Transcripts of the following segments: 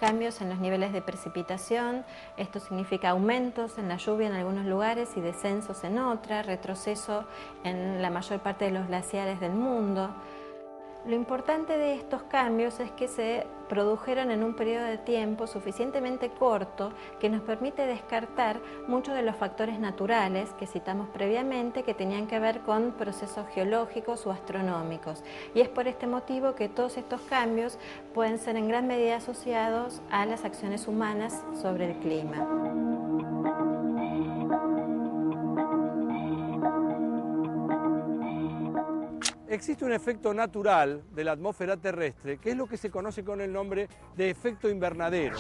cambios en los niveles de precipitación. Esto significa aumentos en la lluvia en algunos lugares y descensos en otras, retroceso en la mayor parte de los glaciares del mundo. Lo importante de estos cambios es que se produjeron en un periodo de tiempo suficientemente corto que nos permite descartar muchos de los factores naturales que citamos previamente que tenían que ver con procesos geológicos o astronómicos. Y es por este motivo que todos estos cambios pueden ser en gran medida asociados a las acciones humanas sobre el clima. Existe un efecto natural de la atmósfera terrestre, que es lo que se conoce con el nombre de efecto invernadero.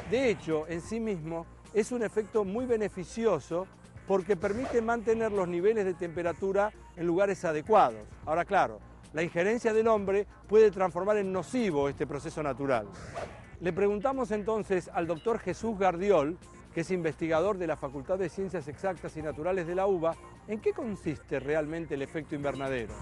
De hecho, en sí mismo, es un efecto muy beneficioso porque permite mantener los niveles de temperatura en lugares adecuados. Ahora, claro, la injerencia del hombre puede transformar en nocivo este proceso natural. Le preguntamos entonces al doctor Jesús Gardiol, que es investigador de la Facultad de Ciencias Exactas y Naturales de la UBA, ¿en qué consiste realmente el efecto invernadero?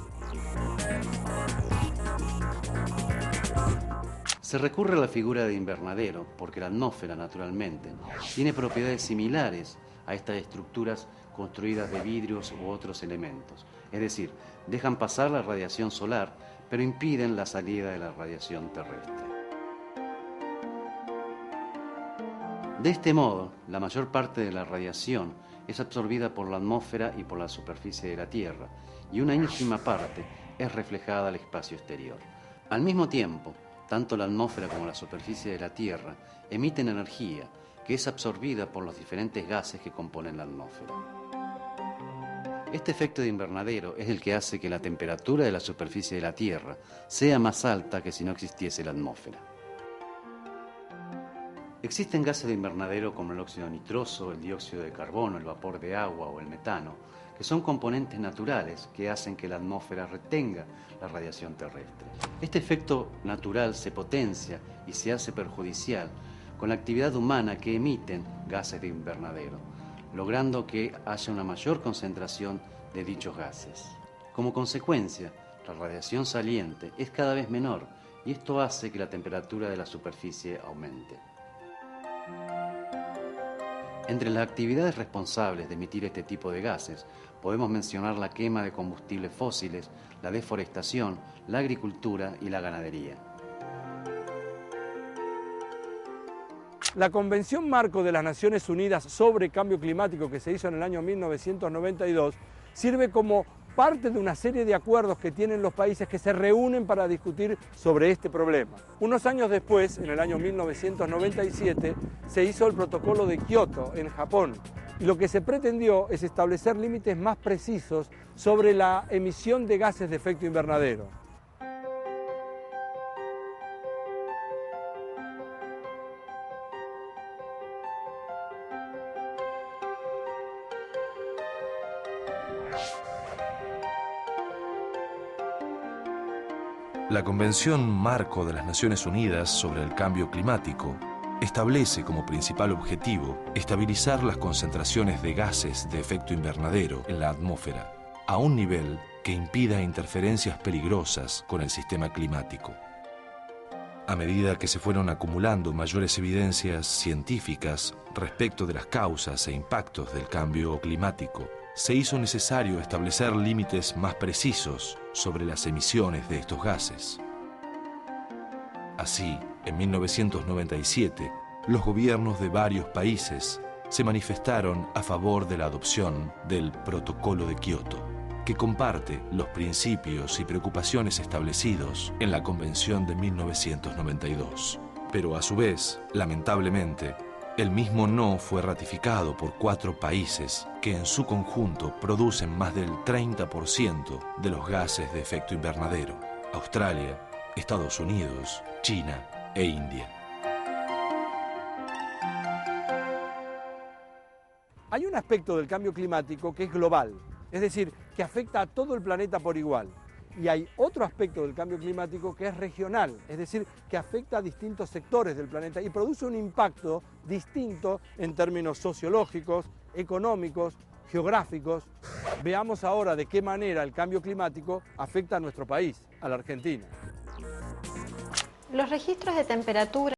Se recurre a la figura de invernadero porque la atmósfera, naturalmente, tiene propiedades similares a estas estructuras construidas de vidrios u otros elementos. Es decir, dejan pasar la radiación solar, pero impiden la salida de la radiación terrestre. De este modo, la mayor parte de la radiación es absorbida por la atmósfera y por la superficie de la Tierra, y una ínfima parte es reflejada al espacio exterior. Al mismo tiempo, tanto la atmósfera como la superficie de la Tierra emiten energía que es absorbida por los diferentes gases que componen la atmósfera. Este efecto de invernadero es el que hace que la temperatura de la superficie de la Tierra sea más alta que si no existiese la atmósfera. Existen gases de invernadero como el óxido nitroso, el dióxido de carbono, el vapor de agua o el metano, que son componentes naturales que hacen que la atmósfera retenga la radiación terrestre. Este efecto natural se potencia y se hace perjudicial con la actividad humana que emiten gases de invernadero, logrando que haya una mayor concentración de dichos gases. Como consecuencia, la radiación saliente es cada vez menor y esto hace que la temperatura de la superficie aumente. Entre las actividades responsables de emitir este tipo de gases, podemos mencionar la quema de combustibles fósiles, la deforestación, la agricultura y la ganadería. La Convención Marco de las Naciones Unidas sobre Cambio Climático, que se hizo en el año 1992, sirve como parte de una serie de acuerdos que tienen los países que se reúnen para discutir sobre este problema. Unos años después, en el año 1997, se hizo el Protocolo de Kioto en Japón. Y lo que se pretendió es establecer límites más precisos sobre la emisión de gases de efecto invernadero. La Convención Marco de las Naciones Unidas sobre el Cambio Climático establece como principal objetivo estabilizar las concentraciones de gases de efecto invernadero en la atmósfera a un nivel que impida interferencias peligrosas con el sistema climático. A medida que se fueron acumulando mayores evidencias científicas respecto de las causas e impactos del cambio climático, se hizo necesario establecer límites más precisos sobre las emisiones de estos gases. Así, en 1997, los gobiernos de varios países se manifestaron a favor de la adopción del Protocolo de Kioto, que comparte los principios y preocupaciones establecidos en la Convención de 1992. Pero a su vez, lamentablemente, el mismo no fue ratificado por 4 países que en su conjunto producen más del 30% de los gases de efecto invernadero: Australia, Estados Unidos, China e India. Hay un aspecto del cambio climático que es global, es decir, que afecta a todo el planeta por igual. Y hay otro aspecto del cambio climático que es regional, es decir, que afecta a distintos sectores del planeta y produce un impacto distinto en términos sociológicos, económicos, geográficos. Veamos ahora de qué manera el cambio climático afecta a nuestro país, a la Argentina. Los registros de temperatura